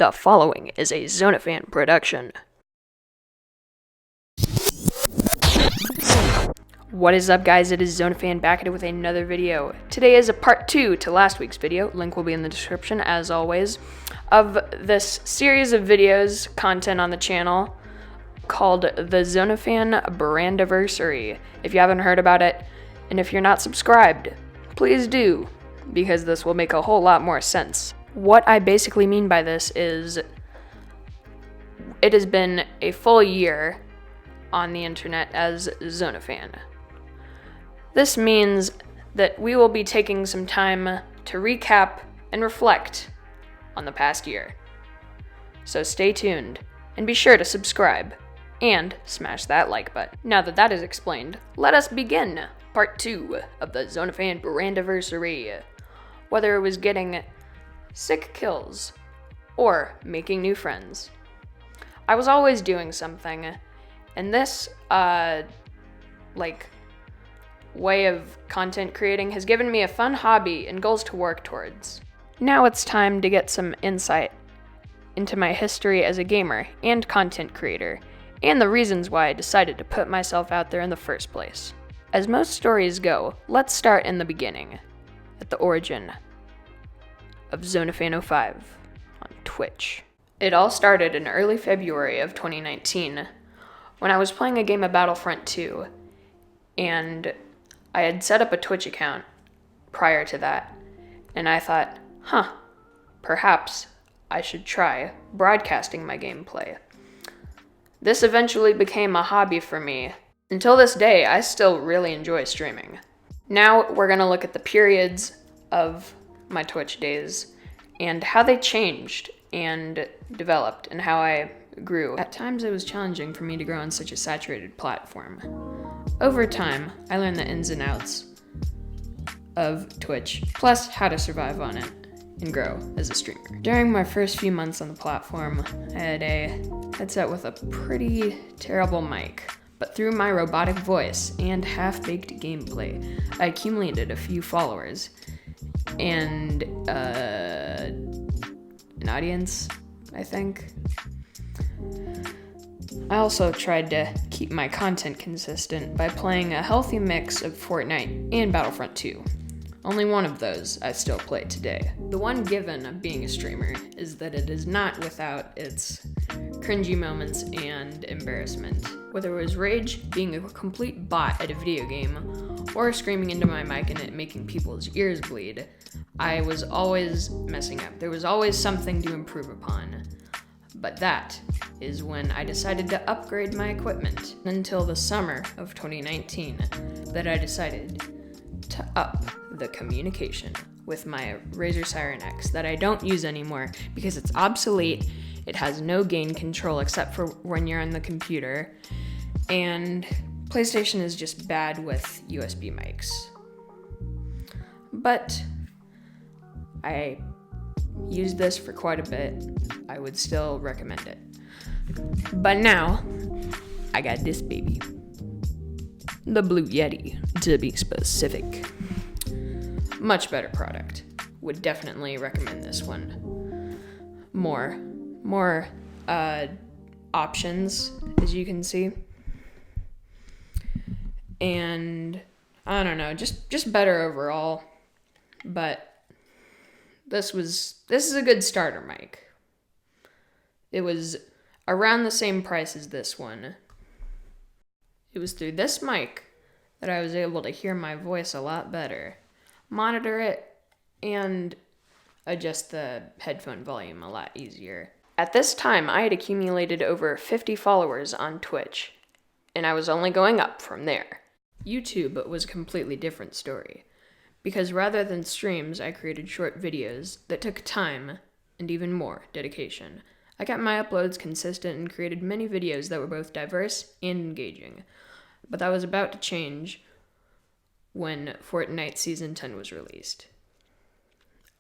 The following is a zonafan production. What is up, guys? It is zonafan back at it with another video. Today is a part 2 to last week's video. Link will be in the description, as always, of this series of videos, content on the channel, called the zonafan Brandiversary. If you haven't heard about it, and if you're not subscribed, please do, because this will make a whole lot more sense. What I basically mean by this is, it has been a full year on the internet as zonafan. This means that we will be taking some time to recap and reflect on the past year. So stay tuned, and be sure to subscribe, and smash that like button. Now that that is explained, let us begin part 2 of the zonafan Brandiversary. Whether it was getting sick kills or making new friends, I was always doing something, and this way of content creating has given me a fun hobby and goals to work towards. Now it's time to get some insight into my history as a gamer and content creator, and the reasons why I decided to put myself out there in the first place. As most stories go, let's start in the beginning, at the origin of zonafan05 on Twitch. It all started in early February of 2019 when I was playing a game of Battlefront 2, and I had set up a Twitch account prior to that, and I thought, perhaps I should try broadcasting my gameplay. This eventually became a hobby for me. Until this day, I still really enjoy streaming. Now we're gonna look at the periods of my Twitch days and how they changed and developed and how I grew. At times it was challenging for me to grow on such a saturated platform. Over time, I learned the ins and outs of Twitch, plus how to survive on it and grow as a streamer. During my first few months on the platform, I had a headset with a pretty terrible mic. But through my robotic voice and half-baked gameplay, I accumulated a few followers and an audience, I think. I also tried to keep my content consistent by playing a healthy mix of Fortnite and Battlefront 2. Only one of those I still play today. The one given of being a streamer is that it is not without its cringy moments and embarrassment. Whether it was rage, being a complete bot at a video game, or screaming into my mic and it making people's ears bleed, I was always messing up. There was always something to improve upon. But that is when I decided to upgrade my equipment. Until the summer of 2019 that I decided to up the communication with my Razer Siren X that I don't use anymore because it's obsolete. It has no gain control except for when you're on the computer, and PlayStation is just bad with USB mics. But I used this for quite a bit. I would still recommend it. But now, I got this baby. The Blue Yeti, to be specific. Much better product. Would definitely recommend this one. More options, as you can see. And I don't know, just better overall. But this is a good starter mic. It was around the same price as this one. It was through this mic that I was able to hear my voice a lot better, monitor it, and adjust the headphone volume a lot easier. At this time, I had accumulated over 50 followers on Twitch, and I was only going up from there. YouTube was a completely different story, because rather than streams, I created short videos that took time and even more dedication. I kept my uploads consistent and created many videos that were both diverse and engaging. But that was about to change when Fortnite Season 10 was released.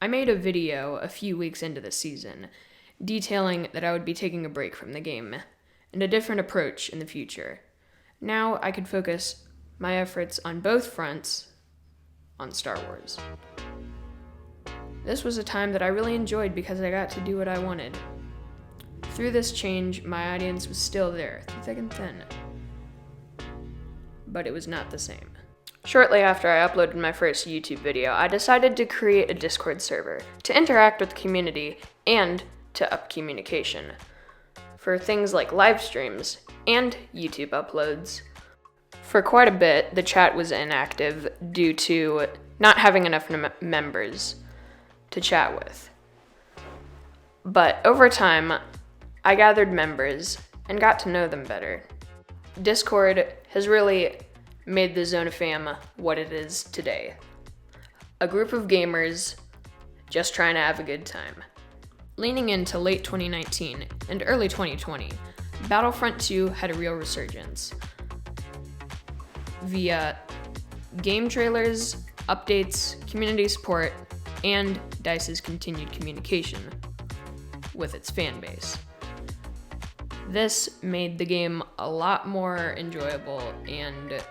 I made a video a few weeks into the season detailing that I would be taking a break from the game and a different approach in the future. Now I could focus my efforts on both fronts on Star Wars. This was a time that I really enjoyed because I got to do what I wanted. Through this change, my audience was still there, through thick and thin. But it was not the same. Shortly after I uploaded my first YouTube video, I decided to create a Discord server to interact with the community and to up communication for things like live streams and YouTube uploads. For quite a bit, the chat was inactive due to not having enough members to chat with. But over time, I gathered members and got to know them better. Discord has really made the zonafan what it is today. A group of gamers just trying to have a good time. Leaning into late 2019 and early 2020, Battlefront 2 had a real resurgence via game trailers, updates, community support, and DICE's continued communication with its fan base. This made the game a lot more enjoyable and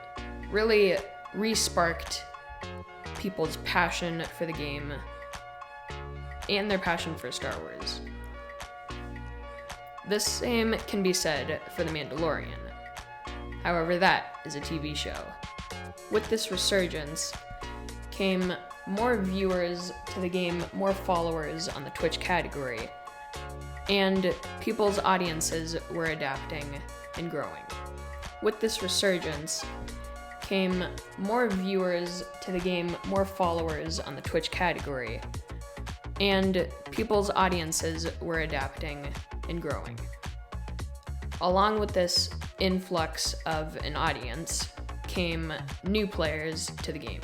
really re-sparked people's passion for the game and their passion for Star Wars. The same can be said for The Mandalorian. However, that is a TV show. With this resurgence came more viewers to the game, more followers on the Twitch category, and people's audiences were adapting and growing. With this resurgence came more viewers to the game, more followers on the Twitch category, and people's audiences were adapting and growing. Along with this influx of an audience came new players to the game.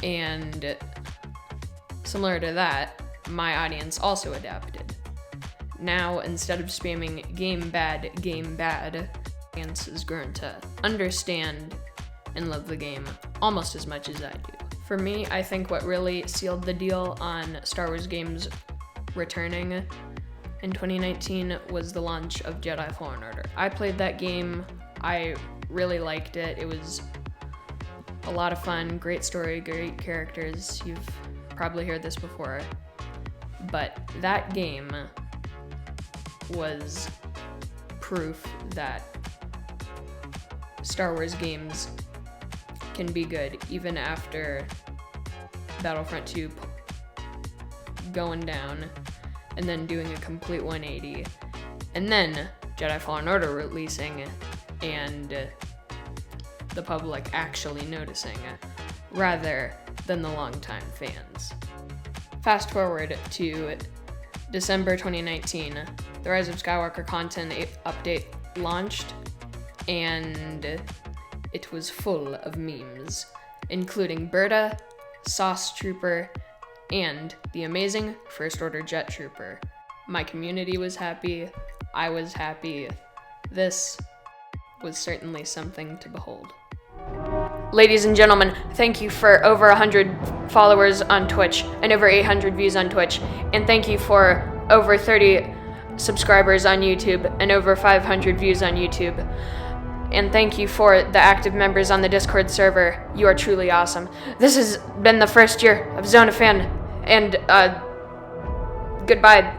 And similar to that, my audience also adapted. Now, instead of spamming game bad, audience has grown to understand and love the game almost as much as I do. For me, I think what really sealed the deal on Star Wars games returning in 2019 was the launch of Jedi Fallen Order. I played that game, I really liked it. It was a lot of fun, great story, great characters. You've probably heard this before. But that game was proof that Star Wars games can be good even after Battlefront 2 going down and then doing a complete 180, and then Jedi Fallen Order releasing and the public actually noticing rather than the longtime fans. Fast forward to December 2019, the Rise of Skywalker content update launched, and it was full of memes, including Berta, Sauce Trooper, and the amazing First Order Jet Trooper. My community was happy, I was happy. This was certainly something to behold. Ladies and gentlemen, thank you for over 100 followers on Twitch and over 800 views on Twitch, and thank you for over 30 subscribers on YouTube and over 500 views on YouTube. And thank you for the active members on the Discord server. You are truly awesome. This has been the first year of zonafan, and goodbye.